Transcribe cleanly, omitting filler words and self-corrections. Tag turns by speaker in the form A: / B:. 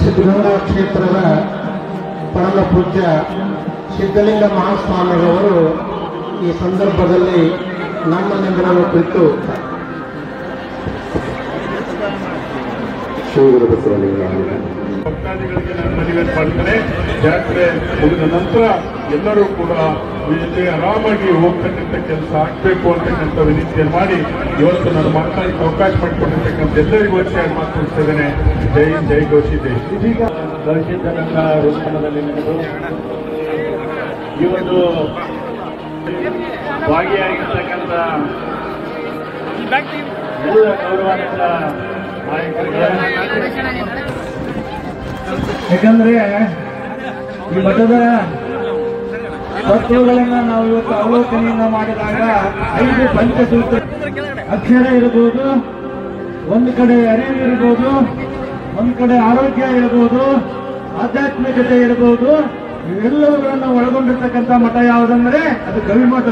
A: ಸಿದ್ಧಗಂಗಾ ಕ್ಷೇತ್ರದ ಪರಮ ಪೂಜ್ಯ ಸಿದ್ಧಲಿಂಗ ಮಹಾಸ್ವಾಮಿಗಳವರು ಈ ಸಂದರ್ಭದಲ್ಲಿ ನಮ್ಮ ನಿಂದನವನ್ನು ಕುರಿತು
B: ಭಕ್ತಾದಿಗಳಿಗೆ ನಾನು ಮನವಿ ಮಾಡ್ತೇನೆ. ಜಾತ್ರೆ ಮುಗಿದ ನಂತರ ಎಲ್ಲರೂ ಕೂಡ ಇಲ್ಲಿ ಆರಾಮಾಗಿ ಹೋಗ್ತಕ್ಕಂಥ ಕೆಲಸ ಆಗ್ಬೇಕು ಅಂತಕ್ಕಂಥ ವಿನಂತಿಯನ್ನು ಮಾಡಿ ಇವತ್ತು ನಾನು ಮಾತನಾಡಲಿಕ್ಕೆ ಅವಕಾಶ ಮಾಡಿಕೊಂಡಿರ್ತಕ್ಕಂಥ ಎಲ್ಲರಿಗೂ ವರ್ಷ ಮಾತನಾಡ್ತಿದ್ದೇನೆ. ಜೈ ಜೈ ಗೋಷಿ ಜೈ. ಇದೀಗ ಗವಿಸಿದ್ಧಗಂಗಾ ರೂಪದಲ್ಲಿ ನಡೆದು ಈ ಒಂದು ಭಾಗಿಯಾಗಿರ್ತಕ್ಕಂಥ ಎಲ್ಲ ಗೌರವಾನ್ವಿತ ನಾಯಕರಿಗೆ,
C: ಯಾಕಂದ್ರೆ ಈ ಮಠದ ತತ್ವಗಳನ್ನ ನಾವು ಇವತ್ತು ಅವಲೋಕನೆಯನ್ನ ಮಾಡಿದಾಗ 5 ಪಂಚಸೂತ್ರ ಅಕ್ಷರ ಇರಬಹುದು, ಒಂದು ಕಡೆ ಅರಿವು ಇರಬಹುದು, ಒಂದು ಕಡೆ ಆರೋಗ್ಯ ಇರಬಹುದು, ಆಧ್ಯಾತ್ಮಿಕತೆ ಇರಬಹುದು. ಇವೆಲ್ಲವುಗಳನ್ನು ಒಳಗೊಂಡಿರ್ತಕ್ಕಂಥ ಮಠ ಯಾವುದಂದ್ರೆ ಅದು ಗವಿಮಠ.